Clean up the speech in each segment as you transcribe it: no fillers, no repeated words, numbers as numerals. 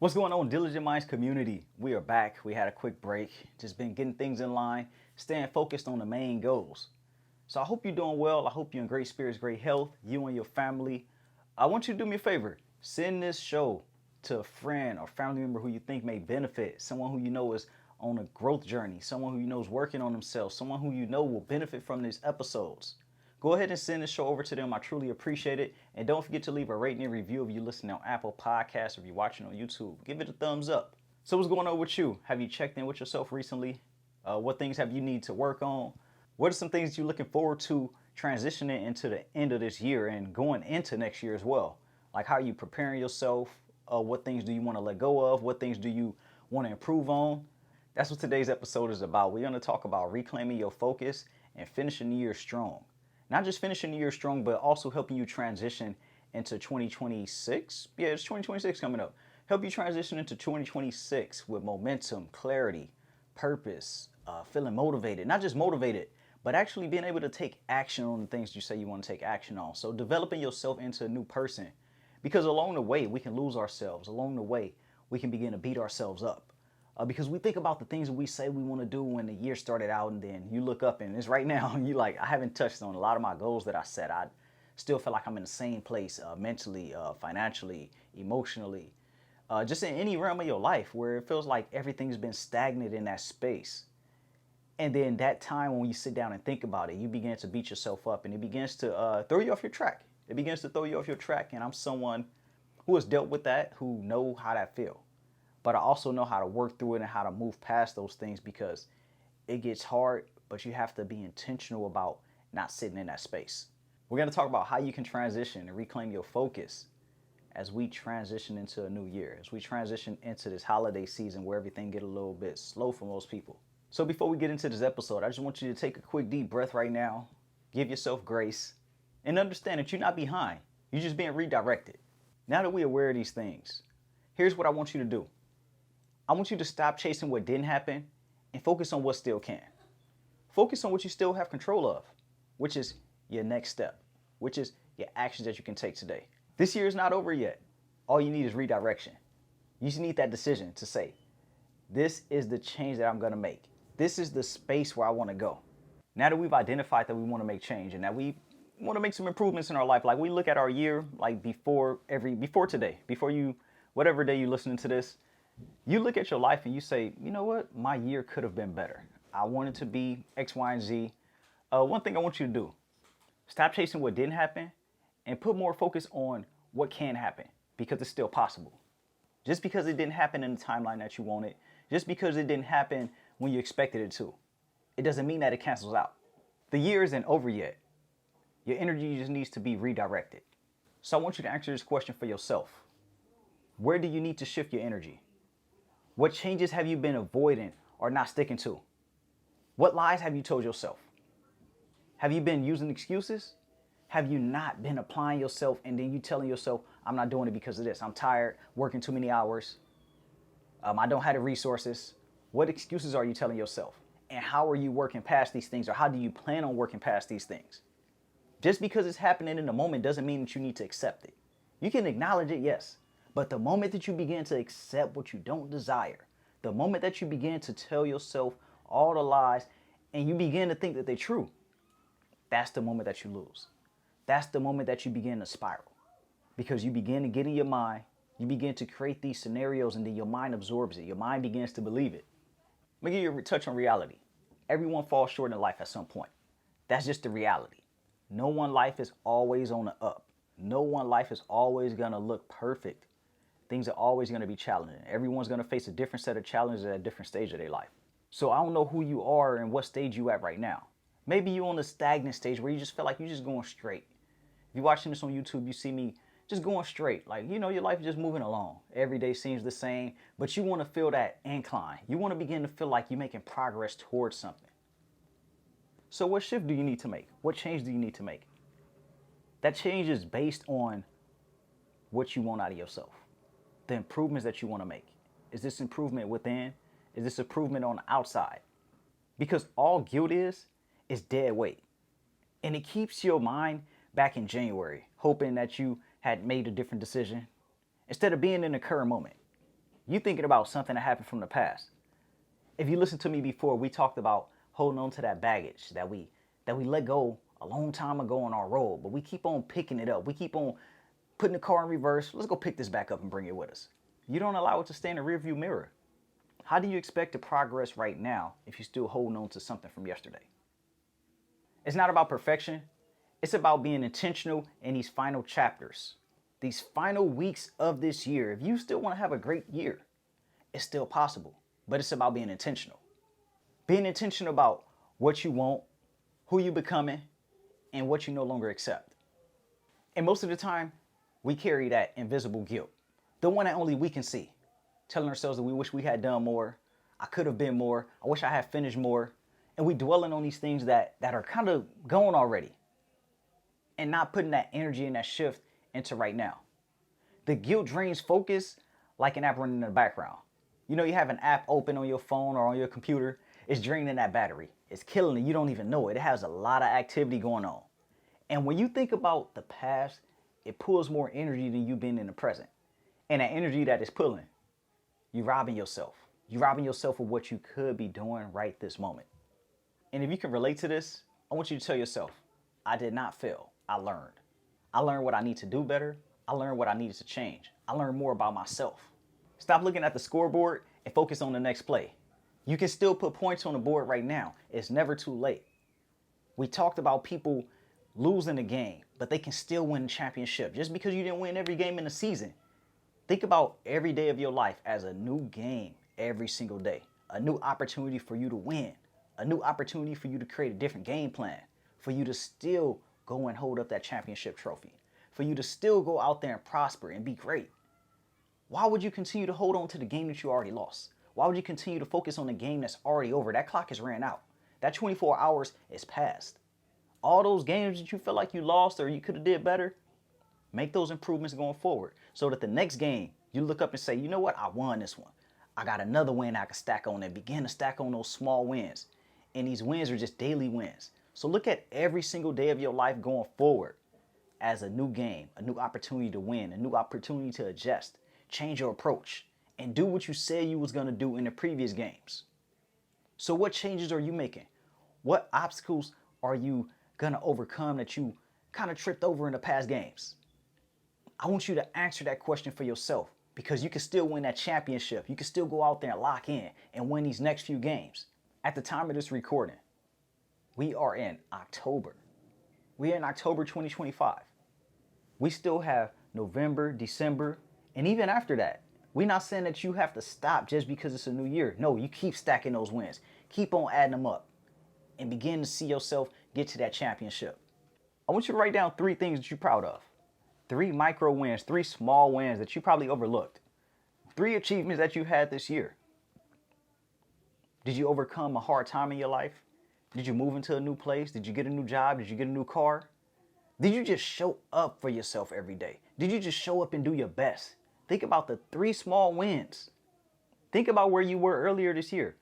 What's going on, Diligent Minds community? We are back. We had a quick break. Just been getting things in line, staying focused on the main goals. So I hope you're doing well. I hope you're in great spirits, great health, you and your family. I want you to do me a favor. Send this show to a friend or family member who you think may benefit, someone who you know is on a growth journey, someone who you know is working on themselves, someone who you know will benefit from these episodes. Go ahead and send this show over to them. I truly appreciate it. And don't forget to leave a rating and review if you're listening on Apple Podcasts or if you're watching on YouTube. Give it a thumbs up. So what's going on with you? Have you checked in with yourself recently? What things have you need to work on? What are some things you're looking forward to transitioning into the end of this year and going into next year as well? Like, how are you preparing yourself? What things do you want to let go of? What things do you want to improve on? That's what today's episode is about. We're going to talk about reclaiming your focus and finishing the year strong. Not just finishing the year strong, but also helping you transition into 2026. Yeah, it's 2026 coming up. Help you transition into 2026 with momentum, clarity, purpose, feeling motivated. Not just motivated, but actually being able to take action on the things you say you want to take action on. So developing yourself into a new person. Because along the way, we can lose ourselves. Along the way, we can begin to beat ourselves up. Because we think about the things that we say we want to do when the year started out, and then you look up and it's right now, and you're like, I haven't touched on a lot of my goals that I set. I still feel like I'm in the same place mentally, financially, emotionally, just in any realm of your life where it feels like everything's been stagnant in that space. And then that time when you sit down and think about it, you begin to beat yourself up, and it begins to throw you off your track. It begins to throw you off your track, and I'm someone who has dealt with that, who know how that feels. But I also know how to work through it and how to move past those things, because it gets hard, but you have to be intentional about not sitting in that space. We're going to talk about how you can transition and reclaim your focus as we transition into a new year, as we transition into this holiday season where everything get a little bit slow for most people. So before we get into this episode, I just want you to take a quick deep breath right now, give yourself grace, and understand that you're not behind. You're just being redirected. Now that we're aware of these things, here's what I want you to do. I want you to stop chasing what didn't happen and focus on what still can. Focus on what you still have control of, which is your next step, which is your actions that you can take today. This year is not over yet. All you need is redirection. You just need that decision to say, this is the change that I'm going to make. This is the space where I want to go. Now that we've identified that we want to make change and that we want to make some improvements in our life, like we look at our year, like before today, before you, whatever day you're listening to this, you look at your life and you say, you know what? My year could have been better. I wanted to be X, Y, and Z. One thing I want you to do, stop chasing what didn't happen and put more focus on what can happen, because it's still possible. Just because it didn't happen in the timeline that you wanted, just because it didn't happen when you expected it to, it doesn't mean that it cancels out. The year isn't over yet. Your energy just needs to be redirected. So I want you to answer this question for yourself. Where do you need to shift your energy? What changes have you been avoiding or not sticking to? What lies have you told yourself? Have you been using excuses? Have you not been applying yourself and then you telling yourself, I'm not doing it because of this. I'm tired, working too many hours. I don't have the resources. What excuses are you telling yourself? And how are you working past these things, or how do you plan on working past these things? Just because it's happening in the moment doesn't mean that you need to accept it. You can acknowledge it, yes. But the moment that you begin to accept what you don't desire, the moment that you begin to tell yourself all the lies and you begin to think that they're true, that's the moment that you lose. That's the moment that you begin to spiral, because you begin to get in your mind, you begin to create these scenarios, and then your mind absorbs it. Your mind begins to believe it. Let me give you a touch on reality. Everyone falls short in life at some point. That's just the reality. No one life is always on the up. No one life is always going to look perfect. Things are always going to be challenging. Everyone's going to face a different set of challenges at a different stage of their life. So I don't know who you are and what stage you at right now. Maybe you're on the stagnant stage where you just feel like you're just going straight. If you're watching this on YouTube, you see me just going straight. Like, you know, your life is just moving along. Every day seems the same, but you want to feel that incline. You want to begin to feel like you're making progress towards something. So what shift do you need to make? What change do you need to make? That change is based on what you want out of yourself. The improvements that you want to make. Is this improvement within? Is this improvement on the outside? Because all guilt is dead weight. And it keeps your mind back in January, hoping that you had made a different decision, instead of being in the current moment. You thinking about something that happened from the past. If you listened to me before, we talked about holding on to that baggage that we let go a long time ago on our road, but we keep on picking it up. We keep on putting the car in reverse. Let's go pick this back up and bring it with us. You don't allow it to stay in the rearview mirror. How do you expect to progress right now if you're still holding on to something from yesterday? It's not about perfection. It's about being intentional in these final chapters, these final weeks of this year. If you still want to have a great year, it's still possible, but it's about being intentional. Being intentional about what you want, who you're becoming, and what you no longer accept. And most of the time, we carry that invisible guilt, the one that only we can see, telling ourselves that we wish we had done more, I could have been more, I wish I had finished more, and we dwelling on these things that are kind of gone already, and not putting that energy and that shift into right now. The guilt drains focus like an app running in the background. You know, you have an app open on your phone or on your computer, it's draining that battery. It's killing it, you don't even know it. It has a lot of activity going on. And when you think about the past, it pulls more energy than you being in the present. And that energy that is pulling, you're robbing yourself. You're robbing yourself of what you could be doing right this moment. And if you can relate to this, I want you to tell yourself, I did not fail, I learned. I learned what I need to do better. I learned what I needed to change. I learned more about myself. Stop looking at the scoreboard and focus on the next play. You can still put points on the board right now. It's never too late. We talked about people losing the game, but they can still win the championship. Just because you didn't win every game in the season. Think about every day of your life as a new game every single day. A new opportunity for you to win. A new opportunity for you to create a different game plan. For you to still go and hold up that championship trophy. For you to still go out there and prosper and be great. Why would you continue to hold on to the game that you already lost? Why would you continue to focus on the game that's already over? That clock has ran out. That 24 hours is past. All those games that you feel like you lost or you could have did better, make those improvements going forward so that the next game you look up and say, you know what, I won this one. I got another win I can stack on and begin to stack on those small wins. And these wins are just daily wins. So look at every single day of your life going forward as a new game, a new opportunity to win, a new opportunity to adjust, change your approach, and do what you said you was going to do in the previous games. So what changes are you making? What obstacles are you going to overcome that you kind of tripped over in the past games? I want you to answer that question for yourself because you can still win that championship. You can still go out there and lock in and win these next few games. At the time of this recording, we are in October. We're in October 2025. We still have November, December, and even after that. We're not saying that you have to stop just because it's a new year. No, you keep stacking those wins. Keep on adding them up and begin to see yourself get to that championship. I want you to write down 3 things that you're proud of. 3 micro wins, 3 small wins that you probably overlooked. 3 achievements that you had this year. Did you overcome a hard time in your life? Did you move into a new place? Did you get a new job? Did you get a new car? Did you just show up for yourself every day? Did you just show up and do your best? Think about the 3 small wins. Think about where you were earlier this year.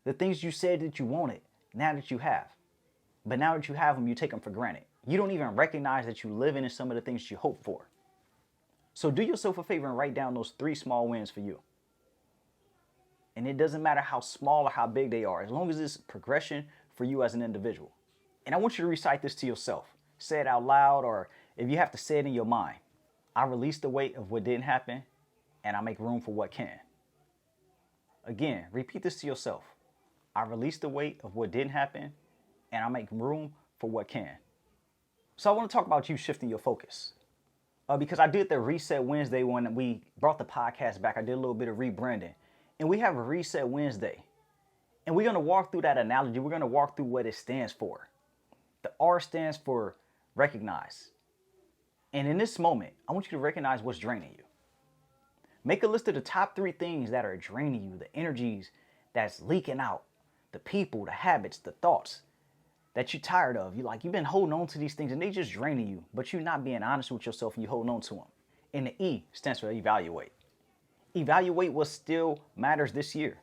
The things you said that you wanted, now that you have. But now that you have them, you take them for granted. You don't even recognize that you're living in some of the things you hope for. So do yourself a favor and write down those 3 small wins for you. And it doesn't matter how small or how big they are, as long as it's progression for you as an individual. And I want you to recite this to yourself. Say it out loud, or if you have to say it in your mind. I release the weight of what didn't happen, and I make room for what can. Again, repeat this to yourself. I release the weight of what didn't happen, and I make room for what can. So I want to talk about you shifting your focus. Because I did the Reset Wednesday when we brought the podcast back. I did a little bit of rebranding. And we have a Reset Wednesday. And we're going to walk through that analogy. We're going to walk through what it stands for. The R stands for recognize. And in this moment, I want you to recognize what's draining you. Make a list of the top 3 things that are draining you, the energies that's leaking out, the people, the habits, the thoughts that you're tired of. You've been holding on to these things and they just draining you, but you're not being honest with yourself and you're holding on to them. And the E stands for evaluate. Evaluate what still matters this year.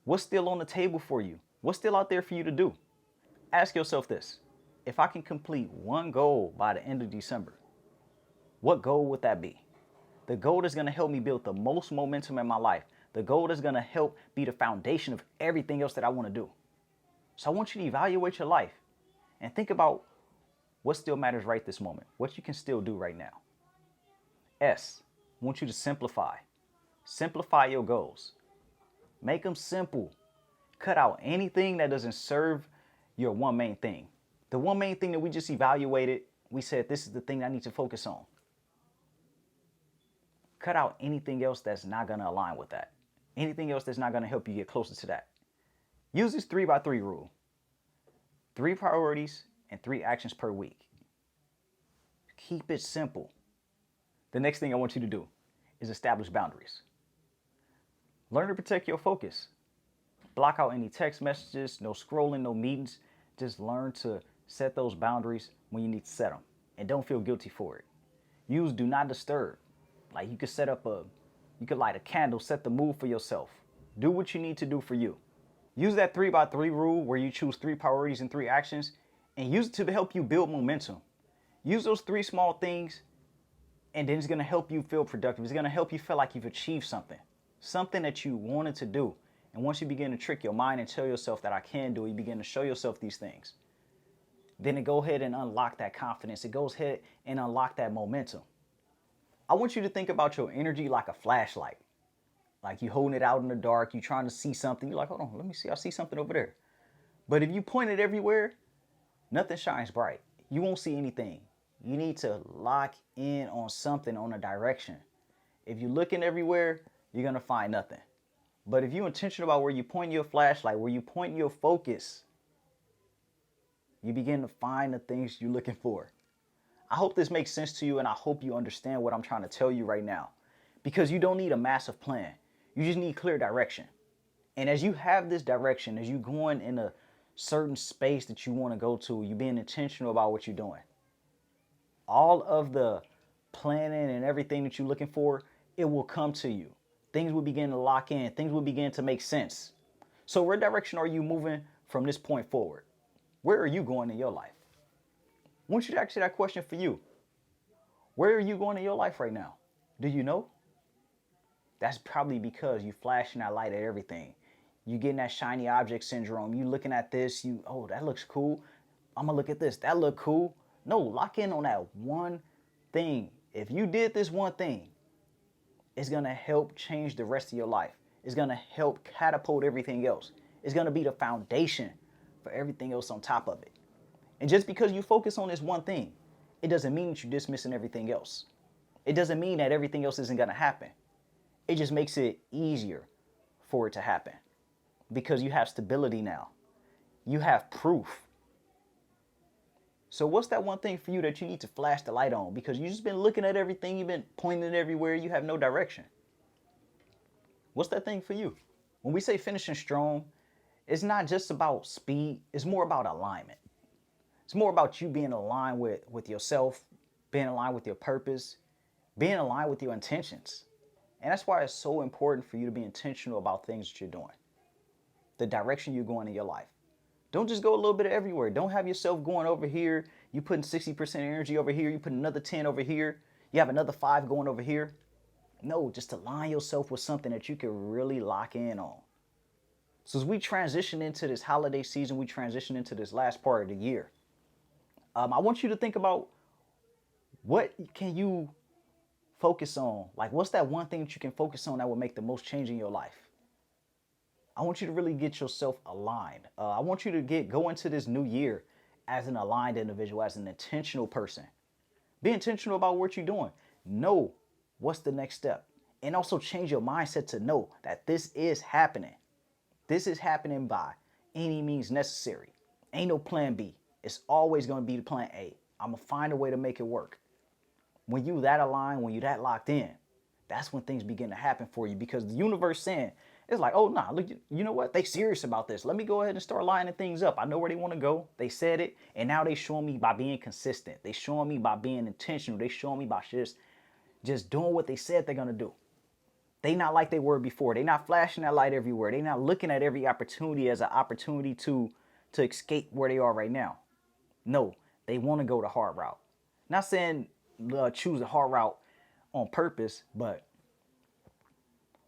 What's still on the table for you? What's still out there for you to do? Ask yourself this. If I can complete one goal by the end of December, what goal would that be? The goal that's going to help me build the most momentum in my life. The goal that's going to help be the foundation of everything else that I want to do. So I want you to evaluate your life and think about what still matters right this moment, what you can still do right now. S, I want you to simplify. Simplify your goals. Make them simple. Cut out anything that doesn't serve your one main thing. The one main thing that we just evaluated, we said this is the thing I need to focus on. Cut out anything else that's not going to align with that. Anything else that's not going to help you get closer to that. Use this 3x3 rule. 3 priorities and 3 actions per week. Keep it simple. The next thing I want you to do is establish boundaries. Learn to protect your focus. Block out any text messages, no scrolling, no meetings. Just learn to set those boundaries when you need to set them. And don't feel guilty for it. Use do not disturb. Like you could light a candle, set the mood for yourself. Do what you need to do for you. Use that 3x3 rule where you choose 3 priorities and 3 actions and use it to help you build momentum. Use those 3 small things and then it's going to help you feel productive. It's going to help you feel like you've achieved something that you wanted to do. And once you begin to trick your mind and tell yourself that I can do it, you begin to show yourself these things. Then it go ahead and unlock that confidence. It goes ahead and unlock that momentum. I want you to think about your energy like a flashlight. Like you holding it out in the dark, you trying to see something. You're like, hold on, let me see. I see something over there. But if you point it everywhere, nothing shines bright. You won't see anything. You need to lock in on something, on a direction. If you're looking everywhere, you're going to find nothing. But if you're intentional about where you point your flashlight, where you point your focus, you begin to find the things you're looking for. I hope this makes sense to you, and I hope you understand what I'm trying to tell you right now. Because you don't need a massive plan. You just need clear direction. And as you have this direction, as you're going in a certain space that you want to go to, you're being intentional about what you're doing. All of the planning and everything that you're looking for, it will come to you. Things will begin to lock in. Things will begin to make sense. So where direction are you moving from this point forward? Where are you going in your life? I want you to ask that question for you. Where are you going in your life right now? Do you know? That's probably because you flashing that light at everything. You getting that shiny object syndrome. You looking at this, oh, that looks cool. I'm gonna look at this. That look cool. No, lock in on that one thing. If you did this one thing, it's gonna help change the rest of your life. It's gonna help catapult everything else. It's gonna be the foundation for everything else on top of it. And just because you focus on this one thing, it doesn't mean that you're dismissing everything else. It doesn't mean that everything else isn't going to happen. It just makes it easier for it to happen because you have stability now. You have proof. So what's that one thing for you that you need to flash the light on? Because you've just been looking at everything, you've been pointing everywhere, you have no direction. What's that thing for you? When we say finishing strong, it's not just about speed, it's more about alignment. It's more about you being aligned with yourself, being aligned with your purpose, being aligned with your intentions. And that's why it's so important for you to be intentional about things that you're doing. The direction you're going in your life. Don't just go a little bit everywhere. Don't have yourself going over here. You putting 60% energy over here. You put another 10 over here. You have another 5 going over here. No, just align yourself with something that you can really lock in on. So as we transition into this holiday season, we transition into this last part of the year. I want you to think about what can you focus on? Like, what's that one thing that you can focus on that will make the most change in your life? I want you to really get yourself aligned. I want you to go into this new year as an aligned individual, as an intentional person. Be intentional about what you're doing. Know what's the next step. And also change your mindset to know that this is happening. This is happening by any means necessary. Ain't no plan B. It's always going to be the plan A. I'm going to find a way to make it work. When you that aligned, when you that locked in, that's when things begin to happen for you because the universe saying, it's like, oh, nah, look, you know what? They serious about this. Let me go ahead and start lining things up. I know where they want to go. They said it. And now they showing me by being consistent. They showing me by being intentional. They showing me by just doing what they said they're going to do. They not like they were before. They not flashing that light everywhere. They not looking at every opportunity as an opportunity to escape where they are right now. No, they want to go the hard route. Not saying choose the hard route on purpose, but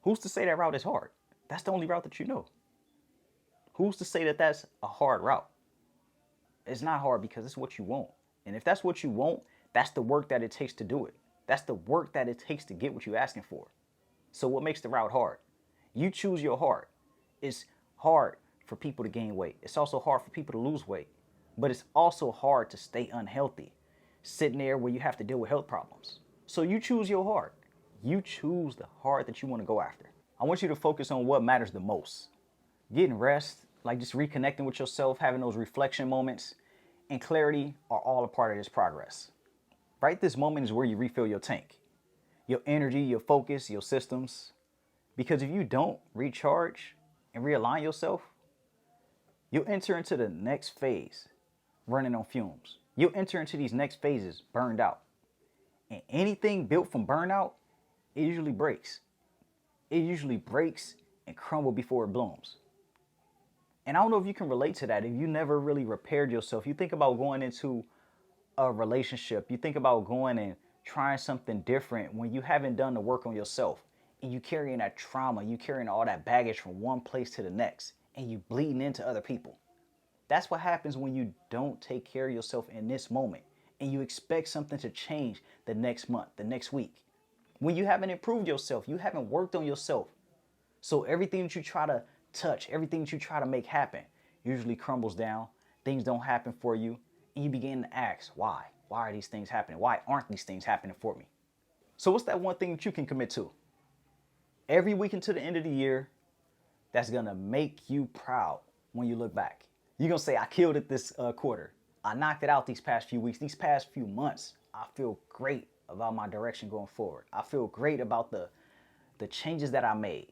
who's to say that route is hard? That's the only route that you know. Who's to say that that's a hard route? It's not hard because it's what you want. And if that's what you want, that's the work that it takes to do it. That's the work that it takes to get what you're asking for. So what makes the route hard? You choose your heart. It's hard for people to gain weight. It's also hard for people to lose weight. But it's also hard to stay unhealthy, sitting there where you have to deal with health problems. So you choose your heart. You choose the heart that you want to go after. I want you to focus on what matters the most. Getting rest, like just reconnecting with yourself, having those reflection moments, and clarity are all a part of this progress. Right this moment is where you refill your tank, your energy, your focus, your systems. Because if you don't recharge and realign yourself, you'll enter into the next phase running on fumes. You'll enter into these next phases burned out. And anything built from burnout, it usually breaks. It usually breaks and crumbles before it blooms. And I don't know if you can relate to that. If you never really repaired yourself, you think about going into a relationship, you think about going and trying something different when you haven't done the work on yourself, and you carrying that trauma, you carrying all that baggage from one place to the next, and you bleeding into other people. That's what happens when you don't take care of yourself in this moment, and you expect something to change the next month, the next week. When you haven't improved yourself, you haven't worked on yourself. So everything that you try to touch, everything that you try to make happen usually crumbles down. Things don't happen for you. And you begin to ask, why? Why are these things happening? Why aren't these things happening for me? So what's that one thing that you can commit to? Every week until the end of the year, that's going to make you proud when you look back. You're going to say, I killed it this quarter. I knocked it out these past few weeks, these past few months. I feel great about my direction going forward. I feel great about the changes that I made,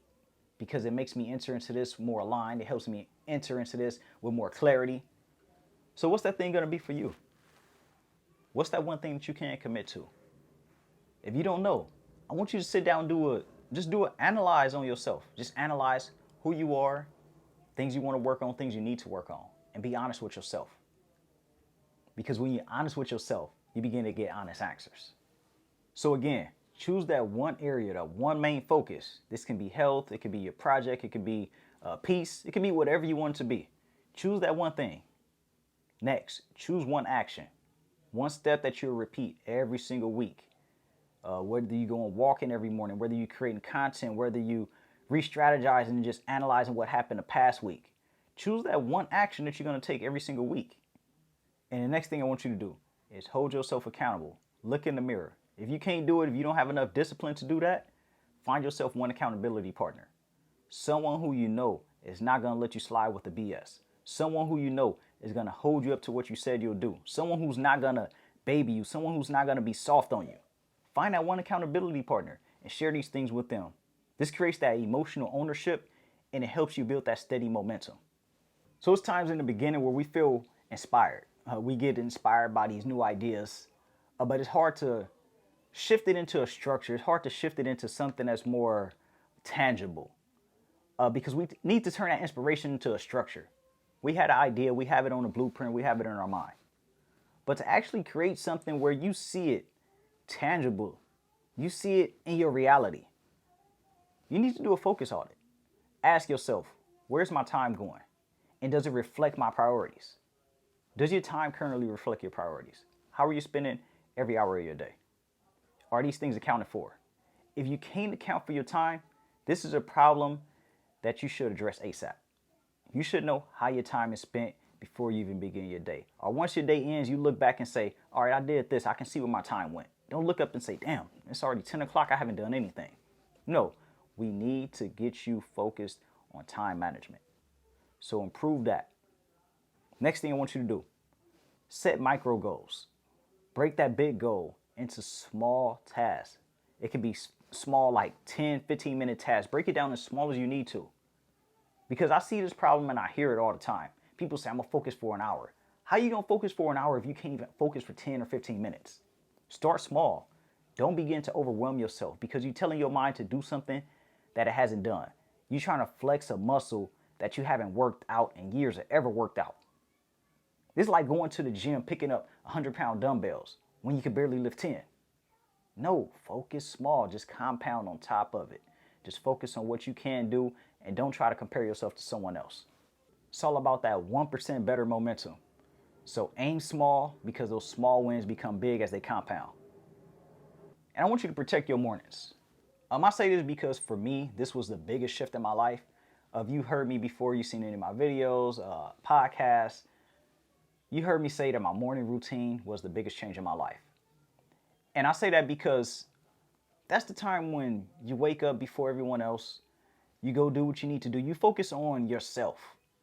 because it makes me enter into this more aligned. It helps me enter into this with more clarity. So what's that thing going to be for you? What's that one thing that you can't commit to? If you don't know, I want you to sit down and just do an analyze on yourself. Just analyze who you are, things you want to work on, things you need to work on, and be honest with yourself. Because when you're honest with yourself, you begin to get honest answers. So again, choose that one area, that one main focus. This can be health, it could be your project, it could be peace, it can be whatever you want it to be. Choose that one thing. Next, choose one action, one step that you'll repeat every single week. Whether you go and walking every morning, whether you're creating content, whether you re-strategizing and just analyzing what happened the past week. Choose that one action that you're going to take every single week. And the next thing I want you to do is hold yourself accountable. Look in the mirror. If you can't do it, if you don't have enough discipline to do that, find yourself one accountability partner. Someone who you know is not going to let you slide with the BS. Someone who you know is going to hold you up to what you said you'll do. Someone who's not going to baby you. Someone who's not going to be soft on you. Find that one accountability partner and share these things with them. This creates that emotional ownership, and it helps you build that steady momentum. So it's times in the beginning where we feel inspired. We get inspired by these new ideas, but it's hard to shift it into a structure. It's hard to shift it into something that's more tangible, because we need to turn that inspiration into a structure. We had an idea, we have it on a blueprint, we have it in our mind. But to actually create something where you see it tangible, you see it in your reality, you need to do a focus audit. Ask yourself, where's my time going? And does it reflect my priorities? Does your time currently reflect your priorities? How are you spending every hour of your day? Are these things accounted for? If you can't account for your time, this is a problem that you should address ASAP. You should know how your time is spent before you even begin your day. Or once your day ends, you look back and say, all right, I did this. I can see where my time went. Don't look up and say, damn, it's already 10 o'clock. I haven't done anything. No, we need to get you focused on time management. So improve that. Next thing I want you to do, set micro goals. Break that big goal into small tasks. It can be small, like 10, 15-minute tasks. Break it down as small as you need to. Because I see this problem and I hear it all the time. People say, I'm going to focus for an hour. How are you going to focus for an hour if you can't even focus for 10 or 15 minutes? Start small. Don't begin to overwhelm yourself, because you're telling your mind to do something that it hasn't done. You're trying to flex a muscle that you haven't worked out in years or ever worked out. This is like going to the gym, picking up 100-pound dumbbells when you can barely lift 10. No, focus small. Just compound on top of it. Just focus on what you can do and don't try to compare yourself to someone else. It's all about that 1% better momentum. So aim small because those small wins become big as they compound. And I want you to protect your mornings. I say this because for me, this was the biggest shift in my life. If you heard me before, you've seen any of my videos, podcasts, you heard me say that my morning routine was the biggest change in my life. And I say that because that's the time when you wake up before everyone else. You go do what you need to do. You focus on yourself.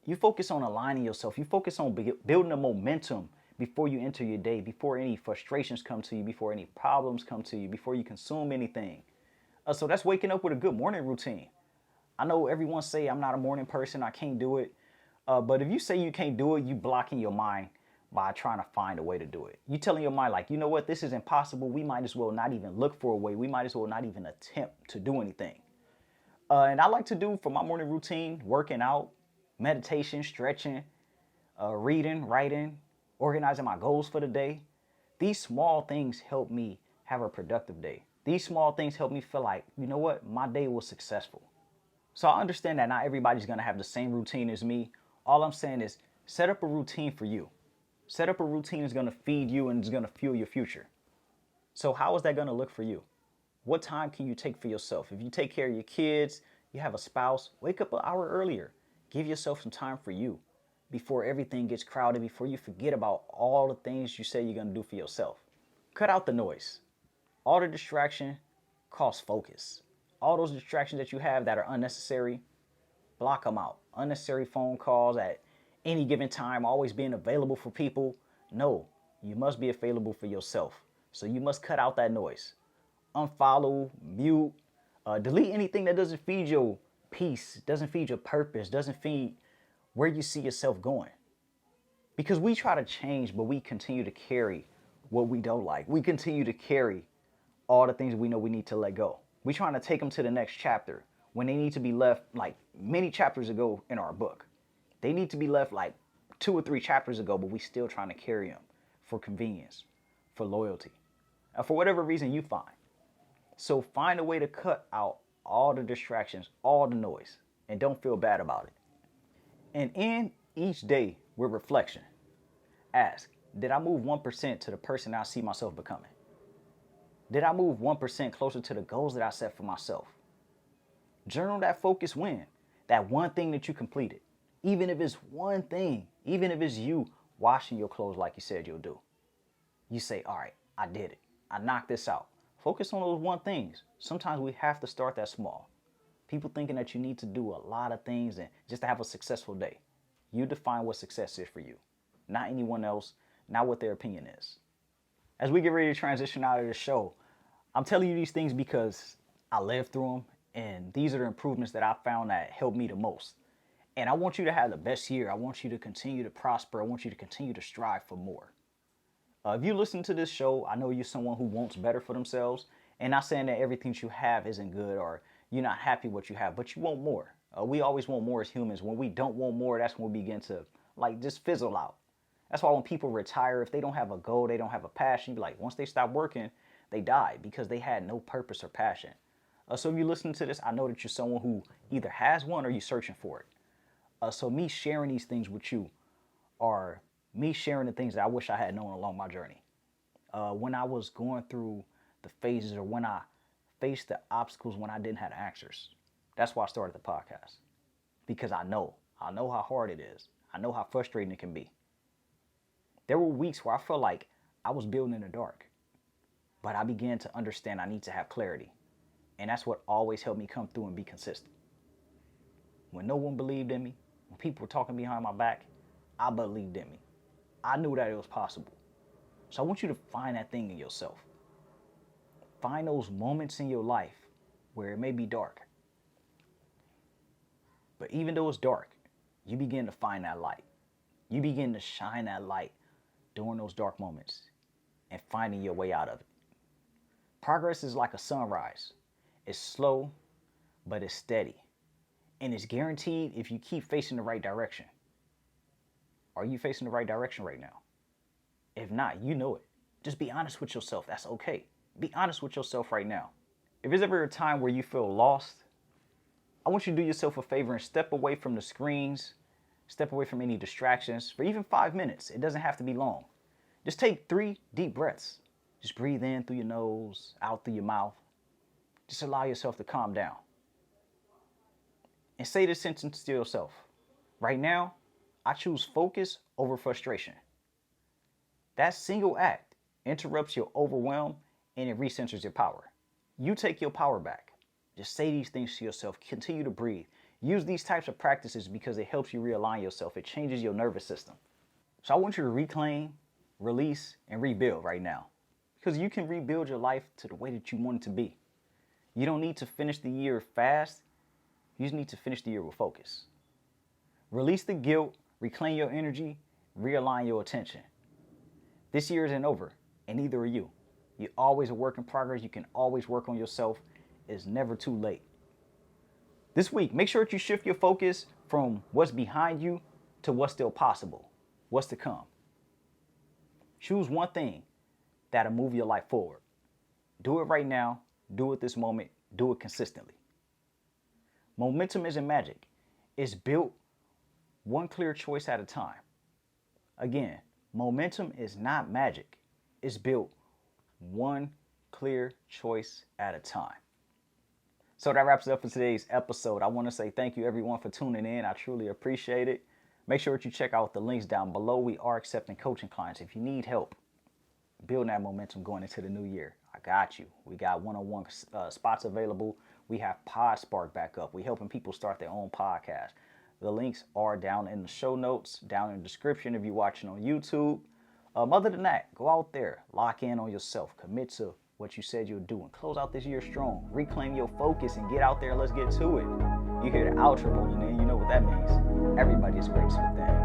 You focus on aligning yourself. You focus on building a momentum before you enter your day, before any frustrations come to you, before any problems come to you, before you consume anything. So that's waking up with a good morning routine. I know everyone say I'm not a morning person, I can't do it. But if you say you can't do it, you blocking your mind by trying to find a way to do it. You telling your mind like, you know what, this is impossible. We might as well not even look for a way. We might as well not even attempt to do anything. And I like to do for my morning routine, working out, meditation, stretching, reading, writing, organizing my goals for the day. These small things help me have a productive day. These small things help me feel like, you know what, my day was successful. So I understand that not everybody's going to have the same routine as me. All I'm saying is set up a routine for you. Set up a routine that's going to feed you and is going to fuel your future. So how is that going to look for you? What time can you take for yourself? If you take care of your kids, you have a spouse, wake up an hour earlier. Give yourself some time for you before everything gets crowded, before you forget about all the things you say you're going to do for yourself. Cut out the noise. All the distraction costs focus. All those distractions that you have that are unnecessary, block them out. Unnecessary phone calls at any given time, always being available for people. No, you must be available for yourself. So you must cut out that noise. Unfollow, mute, delete anything that doesn't feed your peace, doesn't feed your purpose, doesn't feed where you see yourself going. Because we try to change, but we continue to carry what we don't like. We continue to carry all the things we know we need to let go. We're trying to take them to the next chapter when they need to be left like many chapters ago in our book. They need to be left like 2 or 3 chapters ago, but we still trying to carry them for convenience, for loyalty, for whatever reason you find. So find a way to cut out all the distractions, all the noise, and don't feel bad about it. And end each day with reflection. Ask, did I move 1% to the person I see myself becoming? Did I move 1% closer to the goals that I set for myself? Journal that focus win, that one thing that you completed. Even if it's one thing, even if it's you washing your clothes like you said you'll do. You say, all right, I did it. I knocked this out. Focus on those one things. Sometimes we have to start that small. People thinking that you need to do a lot of things and just to have a successful day. You define what success is for you, not anyone else, not what their opinion is. As we get ready to transition out of the show, I'm telling you these things because I lived through them, and these are the improvements that I found that helped me the most. And I want you to have the best year. I want you to continue to prosper. I want you to continue to strive for more. If you listen to this show, I know you're someone who wants better for themselves. And not saying that everything you have isn't good or you're not happy with what you have, but you want more. We always want more as humans. When we don't want more, that's when we begin to just fizzle out. That's why when people retire, if they don't have a goal, they don't have a passion, once they stop working, they die because they had no purpose or passion. So if you listen to this, I know that you're someone who either has one or you're searching for it. So me sharing these things with you are me sharing the things that I wish I had known along my journey. When I was going through the phases or when I faced the obstacles when I didn't have answers. That's why I started the podcast. Because I know how hard it is. I know how frustrating it can be. There were weeks where I felt like I was building in the dark. But I began to understand I need to have clarity. And that's what always helped me come through and be consistent. When no one believed in me, when people were talking behind my back, I believed in me. I knew that it was possible. So I want you to find that thing in yourself. Find those moments in your life where it may be dark. But even though it's dark, you begin to find that light. You begin to shine that light during those dark moments and finding your way out of it. Progress is like a sunrise. It's slow, but it's steady. And it's guaranteed if you keep facing the right direction. Are you facing the right direction right now? If not, you know it. Just be honest with yourself. That's okay. Be honest with yourself right now. If there's ever a time where you feel lost, I want you to do yourself a favor and step away from the screens, step away from any distractions for even 5 minutes. It doesn't have to be long. Just take 3 deep breaths. Just breathe in through your nose, out through your mouth. Just allow yourself to calm down. And say this sentence to yourself. Right now, I choose focus over frustration. That single act interrupts your overwhelm and it recenters your power. You take your power back. Just say these things to yourself. Continue to breathe. Use these types of practices because it helps you realign yourself. It changes your nervous system. So I want you to reclaim, release, and rebuild right now. Because you can rebuild your life to the way that you want it to be. You don't need to finish the year fast. You just need to finish the year with focus. Release the guilt, reclaim your energy, realign your attention. This year isn't over, and neither are you. You're always a work in progress. You can always work on yourself. It's never too late. This week, make sure that you shift your focus from what's behind you to what's still possible, what's to come. Choose one thing that'll move your life forward. Do it right now. Do it this moment. Do it consistently. Momentum isn't magic. It's built one clear choice at a time. Again, momentum is not magic. It's built one clear choice at a time. So that wraps it up for today's episode. I want to say thank you everyone for tuning in. I truly appreciate it. Make sure that you check out the links down below. We are accepting coaching clients. If you need help building that momentum going into the new year, I got you. We got one-on-one spots available. We have PodSpark back up. We're helping people start their own podcast. The links are down in the show notes, down in the description if you're watching on YouTube. Other than that, go out there, lock in on yourself, commit to what you said you'll do, and close out this year strong. Reclaim your focus and get out there and let's get to it. You hear the outro rolling in, you know what that means. Everybody is greatest within.